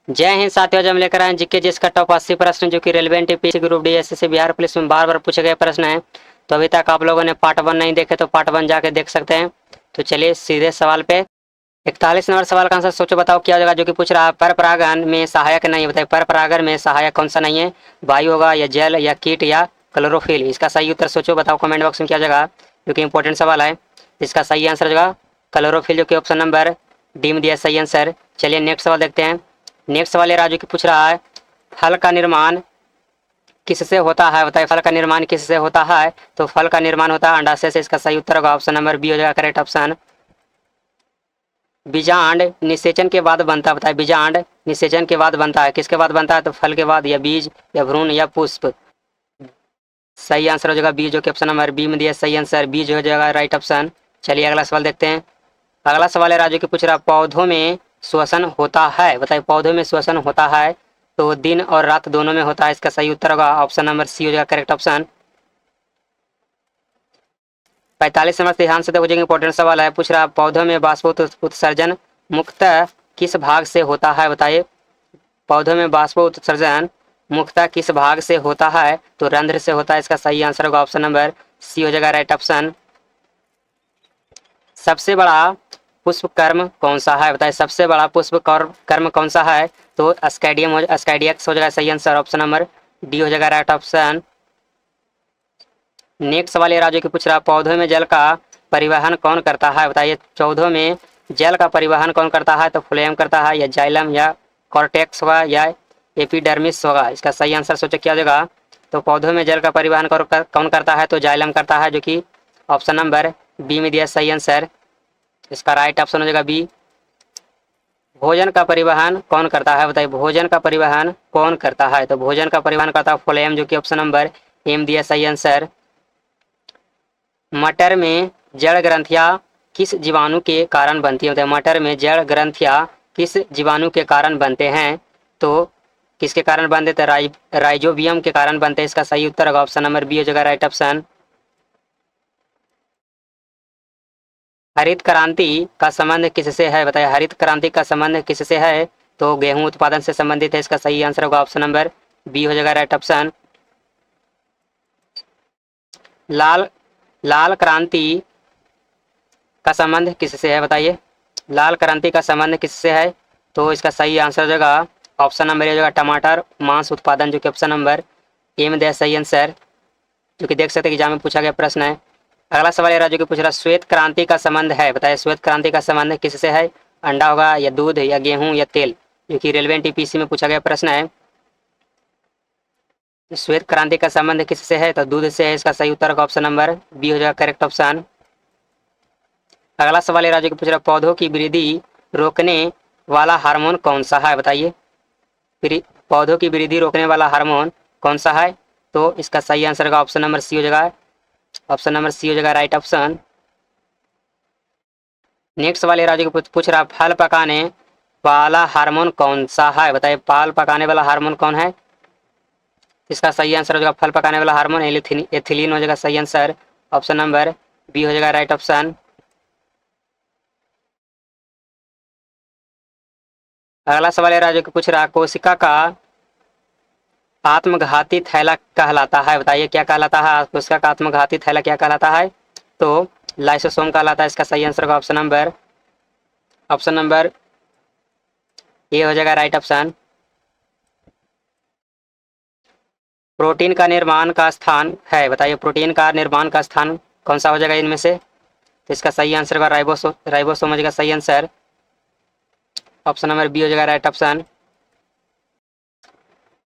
जय हिंद साथियों, आज हम लेकर आए जीके जिसका टॉप 80 प्रश्न जो कि relevant UPSC group D SSC Bihar police में बार बार पूछे गए प्रश्न है। तो अभी तक आप लोगों ने पार्ट 1 नहीं देखे तो पार्ट 1 जाके देख सकते हैं। तो चलिए सीधे सवाल पे। 41 नंबर सवाल का आंसर सोचो, बताओ क्या होगा। जो कि पूछ रहा है पर परागण में सहायक नहीं, बताइए पर परागण में सहायक कौन सा नहीं है। वायु होगा या जल या कीट या क्लोरोफिल। इसका सही उत्तर सोचो, बताओ कमेंट बॉक्स में क्या जगह, जो कि इंपॉर्टेंट सवाल है। इसका सही आंसर होगा क्लोरोफिल, जो कि ऑप्शन नंबर डी में दिया सही आंसर। चलिए नेक्स्ट सवाल देखते हैं। नेक्स्ट सवाल ये राजू की पूछ रहा है फल का निर्माण किससे होता है, बताइए फल का निर्माण किससे होता है। तो फल का निर्माण होता है अंडाशय से। इसका सही उत्तर होगा ऑप्शन नंबर बी हो जाएगा करेक्ट ऑप्शन। बीजांड निषेचन के बाद बनता है, बताइए बीजांड निषेचन के बाद बनता है, किसके बाद बनता है। तो फल के बाद या बीज या भ्रूण या पुष्प। सही आंसर हो जाएगा बी, जो कि ऑप्शन नंबर बी में दिया सही आंसर, बीज हो जाएगा राइट ऑप्शन। चलिए अगला सवाल देखते हैं। अगला सवाल है राजू की पूछ रहा पौधों में श्वसन होता है, बताइए पौधों में श्वसन होता है तो दिन और रात दोनों में होता है। इसका सही उत्तर होगा ऑप्शन नंबर सी हो जाएगा करेक्ट ऑप्शन। 45 नंबर से ध्यान से देखो, इंपॉर्टेंट सवाल है। पूछ रहा पौधों में उत्सर्जन मुख्यतः किस भाग से होता है, बताइए पौधों में उत्सर्जन मुख्यतः किस भाग से होता है। तो रंध्र से होता है। इसका सही आंसर होगा ऑप्शन नंबर सी हो जाएगा राइट ऑप्शन। सबसे बड़ा पुष्प कर्म कौन सा है, बताइए सबसे बड़ा पुष्प कर्म कौन सा है। तो अस्कैडियक्स हो जाएगा सही आंसर, ऑप्शन नंबर डी हो जाएगा राइट ऑप्शन। नेक्स्ट सवाल ये राजू की पूछ रहा पौधों में जल का परिवहन कौन करता है, बताइए पौधों में जल का परिवहन कौन करता है। तो फ्लोएम करता है या जाइलम या कॉर्टेक्स होगा या एपिडर्मिस होगा। इसका सही आंसर सोचो क्या हो जाएगा। तो पौधों में जल का परिवहन कौन करता है। तो जाइलम करता है, जो कि ऑप्शन नंबर बी में दिया सही आंसर। इसका राइट ऑप्शन हो जाएगा बी। भोजन का परिवहन कौन करता है, बताइए भोजन का परिवहन कौन करता है। तो भोजन का परिवहन करता है फ्लोएम, जो कि ऑप्शन नंबर एम दिया सही आंसर। मटर में जड़ ग्रंथियां किस जीवाणु के कारण बनती है, बताइए मटर में जड़ ग्रंथियां किस जीवाणु के कारण बनते हैं। तो किसके कारण बनते थे, राइजोबियम के कारण बनते हैं। इसका सही उत्तर होगा ऑप्शन नंबर बी हो जाएगा राइट ऑप्शन। हरित क्रांति का संबंध किससे है, बताइए हरित क्रांति का संबंध किससे है। तो गेहूं उत्पादन से संबंधित है। इसका सही आंसर होगा ऑप्शन नंबर बी हो जाएगा राइट ऑप्शन। लाल लाल क्रांति का संबंध किससे है, बताइए लाल क्रांति का संबंध किससे है। तो इसका सही आंसर हो जाएगा ऑप्शन नंबर ए हो जाएगा टमाटर मांस उत्पादन, जो कि ऑप्शन नंबर ए में दिया सही आंसर, जो कि देख सकते हैं एग्जाम में पूछा गया प्रश्न है। अगला सवाल है राजू की पूछ रहा श्वेत क्रांति का संबंध है, बताइए श्वेत क्रांति का संबंध किससे है। अंडा होगा या दूध या गेहूं या तेल, जो कि रेलिवेंट यूपीएससी में पूछा गया प्रश्न है। श्वेत क्रांति का संबंध किससे है। तो दूध से है। इसका सही उत्तर का ऑप्शन नंबर बी हो जाएगा करेक्ट ऑप्शन। अगला सवाल है राजू की पूछ रहा पौधों की वृद्धि रोकने वाला हार्मोन कौन सा है, बताइए पौधों की वृद्धि रोकने वाला हार्मोन कौन सा है। तो इसका सही आंसर का ऑप्शन नंबर सी हो जाएगा, ऑप्शन नंबर सी हो जाएगा राइट ऑप्शन। नेक्स्ट वाले राजू को पूछ रहा फल पकाने वाला हार्मोन कौन सा है, बताइए फल पकाने वाला हार्मोन कौन है। इसका सही आंसर हो जाएगा फल पकाने वाला हार्मोन एथिलीन हो जाएगा सही आंसर, ऑप्शन नंबर बी हो जाएगा राइट ऑप्शन। अगला सवाल है राजू को पूछ रहा कोशिका का आत्मघाती थैला कहलाता है, बताइए क्या कहलाता है। कोशिका का आत्मघाती थैला क्या कहलाता है। तो लाइसोसोम कहलाता है। इसका सही आंसर होगा ऑप्शन नंबर ये हो जाएगा राइट ऑप्शन। प्रोटीन का निर्माण का स्थान है, बताइए प्रोटीन का निर्माण का स्थान कौन सा हो जाएगा इनमें से। तो इसका सही आंसर होगा राइबोसोम हो जाएगा सही आंसर, ऑप्शन नंबर बी हो जाएगा राइट ऑप्शन।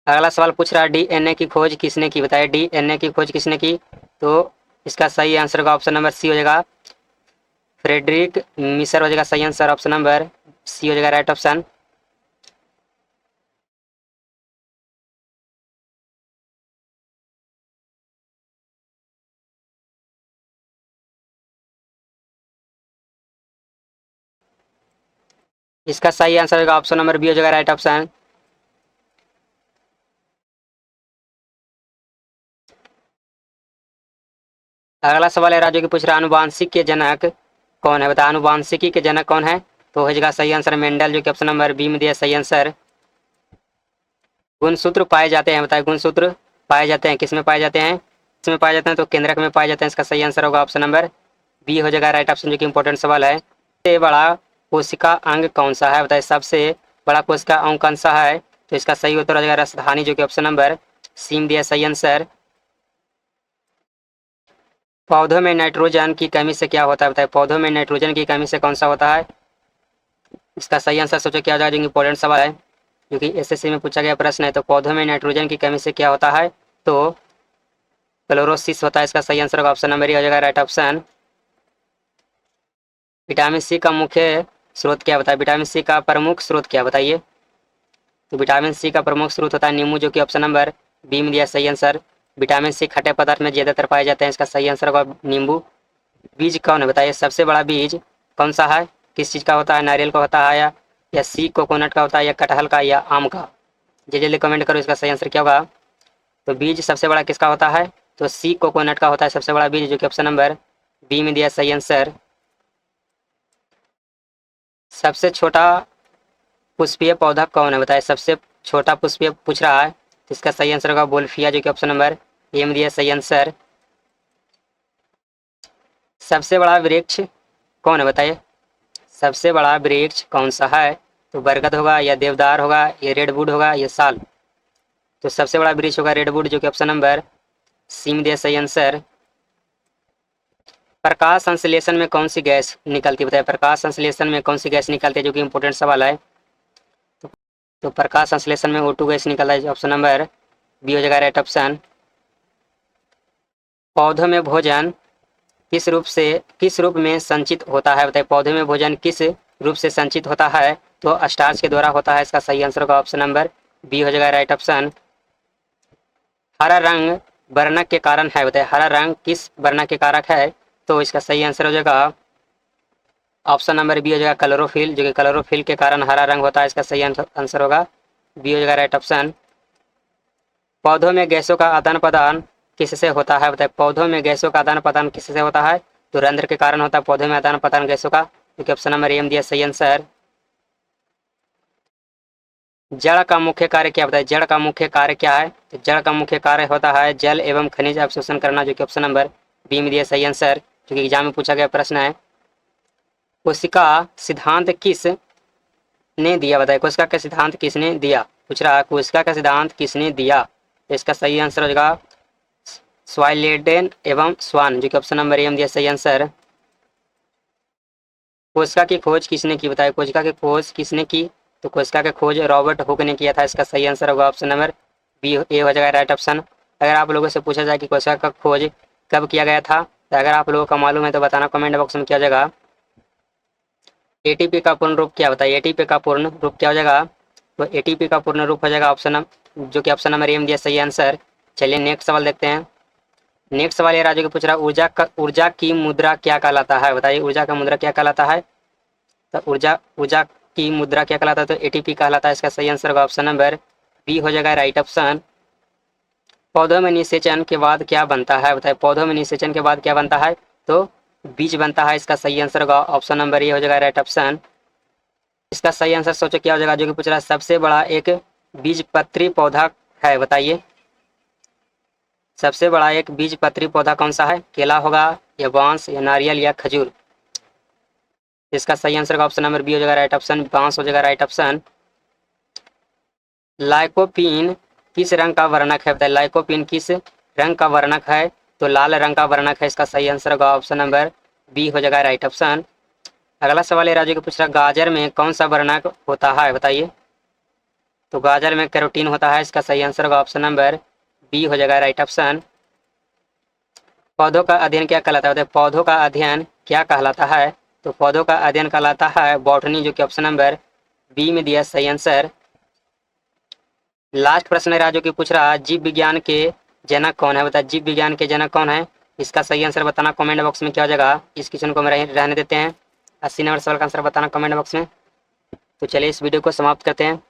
अगला सवाल पूछ रहा है डीएनए की खोज किसने की, बताइए डीएनए की खोज किसने की। तो इसका सही आंसर होगा ऑप्शन नंबर सी हो जाएगा फ्रेडरिक मिसर हो जाएगा सही आंसर, ऑप्शन नंबर सी हो जाएगा राइट ऑप्शन। इसका सही आंसर होगा ऑप्शन नंबर बी हो जाएगा राइट ऑप्शन। अगला सवाल है राजू की पूछ रहा आनुवांशिक के जनक कौन है, बताया आनुवांशिकी के जनक कौन है। तो हो जाएगा सही आंसर मेंडल, जो कि ऑप्शन नंबर बी में दिया सही आंसर। गुणसूत्र पाए जाते हैं, बताइए गुणसूत्र पाए जाते हैं किसमें पाए जाते हैं, किसमें पाए जाते हैं, तो केंद्रक में पाए जाते हैं। इसका सही आंसर होगा ऑप्शन नंबर बी हो जाएगा राइट ऑप्शन, जो कि इंपॉर्टेंट सवाल है। सबसे बड़ा कोशिका अंग कौन सा है, बताइए सबसे बड़ा कोशिका अंग कौन सा है, तो इसका सही उत्तर हो जाएगा रसधानी, जो कि ऑप्शन नंबर सी में दिया सही आंसर। पौधों में नाइट्रोजन की कमी से क्या होता है, बताइए पौधों में नाइट्रोजन की कमी से कौन सा होता है, इसका सही आंसर सोचो क्या हो जाएगा, जो इंपॉर्टेंट सवाल है, जो कि एसएससी में पूछा गया प्रश्न है। तो पौधों में नाइट्रोजन की कमी से क्या होता है, तो क्लोरोसिस होता है। इसका सही आंसर होगा ऑप्शन नंबर ए हो जाएगा राइट ऑप्शन। विटामिन सी का मुख्य स्रोत क्या बताइए, विटामिन सी का प्रमुख स्रोत क्या बताइए, तो विटामिन सी का प्रमुख स्रोत होता है नींबू, जो कि ऑप्शन नंबर बी में दिया सही आंसर। विटामिन सी खट्टे पदार्थ में ज्यादातर पाए जाते हैं, इसका सही आंसर होगा नींबू। बीज कौन है बताइए, सबसे बड़ा बीज कौन सा है, किस चीज़ का होता है, नारियल का होता है या सी कोकोनट का होता है, या कटहल का, या आम का, जल्दी कमेंट करो इसका सही आंसर क्या होगा। तो बीज सबसे बड़ा किसका होता है, तो सी कोकोनट का होता है सबसे बड़ा बीज, जो कि ऑप्शन नंबर बी में दिया सही आंसर। सबसे छोटा पुष्पीय पौधा कौन है बताइए, सबसे छोटा पुष्पीय पूछ रहा है, तो इसका सही आंसर होगा बोल्फिया, जो कि ऑप्शन नंबर ए में दिया सही आंसर। सबसे बड़ा वृक्ष कौन है बताइए, सबसे बड़ा वृक्ष कौन सा है, तो बरगद होगा, या देवदार होगा, या रेडवुड होगा, या साल, तो सबसे बड़ा वृक्ष होगा रेडवुड, जो कि ऑप्शन नंबर सी में दिया सही आंसर। प्रकाश संश्लेषण में कौन सी गैस निकलती है बताइए, प्रकाश संश्लेषण में कौन सी गैस निकलती है, जो कि इंपॉर्टेंट सवाल है। तो प्रकाश संश्लेषण में O2 गैस निकलता है, ऑप्शन नंबर बी हो जाएगा राइट ऑप्शन। पौधों में भोजन किस रूप में संचित होता है बताइए, पौधे में भोजन किस रूप से संचित होता है, तो स्टार्च के द्वारा होता है, इसका सही आंसर होगा ऑप्शन नंबर बी हो जाएगा राइट ऑप्शन। हरा रंग वर्णक के कारण है बताइए, हरा रंग किस वर्णक के कारक है, तो इसका सही आंसर हो जाएगा ऑप्शन नंबर बी हो जाएगा क्लोरोफिल, जो कि क्लोरोफिल के कारण हरा रंग होता है, इसका सही आंसर होगा बी हो जाएगा राइट ऑप्शन। पौधों में गैसों का आदान प्रदान किससे होता है बताइए, पौधों में गैसों का आदान प्रदान किससे होता है, तो रंध्र के कारण होता है पौधों में आदान प्रदान गैसों का, जो कि ऑप्शन नंबर ए में दिया सही आंसर। जड़ का मुख्य कार्य क्या बताइए, जड़ का मुख्य कार्य क्या है, तो जड़ का मुख्य कार्य होता है जल एवं खनिज अवशोषण करना, जो कि ऑप्शन नंबर बी में दिया सही आंसर, जो कि एग्जाम में पूछा गया प्रश्न है। कोशिका सिद्धांत किस ने दिया बताइए, कोशिका का सिद्धांत किसने दिया, पूछ रहा है कोशिका का सिद्धांत किसने दिया, तो इसका सही आंसर हो जाएगा स्वाइलेडेन एवं स्वान, जो कि ऑप्शन नंबर ए में दिया सही आंसर। कोशिका की खोज किसने की बताइए, कोशिका की खोज किसने की, तो कोशिका की खोज रॉबर्ट हुक ने किया था, इसका सही आंसर होगा ऑप्शन नंबर बी ए हो जाएगा राइट ऑप्शन। अगर आप लोगों से पूछा जाए कि कोशिका का खोज कब किया गया था, तो अगर आप लोगों को मालूम है तो बताना कमेंट बॉक्स में किया जाएगा। एटीपी का पूर्ण रूप क्या बताइए, एटीपी का पूर्ण रूप क्या हो जाएगा, तो एटीपी का पूर्ण रूप हो जाएगा ऑप्शन, जो कि ऑप्शन नंबर ए में दिया सही आंसर। चलिए नेक्स्ट सवाल देखते हैं। नेक्स्ट सवाल ये राजू के पूछ रहा है ऊर्जा की मुद्रा क्या कहलाता है बताइए, ऊर्जा का मुद्रा क्या कहलाता है, तो ऊर्जा की मुद्रा क्या कहलाता है, तो एटीपी कहलाता है, इसका सही आंसर होगा ऑप्शन नंबर बी हो जाएगा राइट ऑप्शन। पौधों में निषेचन के बाद क्या बनता है बताइए, पौधों में निषेचन के बाद क्या बनता है, तो बीज बनता है, इसका सही आंसर होगा ऑप्शन नंबर ए हो जाएगा राइट ऑप्शन। इसका सही आंसर सोचो क्या हो जाएगा, जो कि पूछ रहा है सबसे बड़ा एक बीजपत्री पौधा है बताइए, सबसे बड़ा एक बीजपत्री पौधा कौन सा है, केला होगा, या बांस, या नारियल, या खजूर, इसका सही आंसर का ऑप्शन नंबर बी हो जाएगा राइट ऑप्शन, बांस हो जाएगा राइट ऑप्शन। लाइकोपीन किस रंग का वर्णक है बताइए, लाइकोपीन किस रंग का वर्णक है, तो लाल रंग का वर्णक है, इसका सही आंसर होगा ऑप्शन नंबर बी हो जाएगा राइट ऑप्शन। अगला सवाल है राजू के पूछ रहा गाजर में कौन सा वर्णक होता है बताइए, तो गाजर में कैरोटीन होता है, इसका सही आंसर होगा ऑप्शन नंबर बी हो जाएगा राइट ऑप्शन। पौधों का अध्ययन क्या कहलाता है, पौधों का अध्ययन क्या कहलाता है, तो पौधों का अध्ययन कहलाता है बॉटनी, जो कि ऑप्शन नंबर बी में दिया सही आंसर। लास्ट प्रश्न है राजू की पूछ रहा जीव विज्ञान के जनक कौन है बताइए, जीव विज्ञान के जनक कौन है, इसका सही आंसर बताना कमेंट बॉक्स में क्या हो जाएगा। इस क्वेश्चन को हम रहने देते हैं, 80 नंबर सवाल का आंसर बताना कमेंट बॉक्स में। तो चलिए इस वीडियो को समाप्त करते हैं।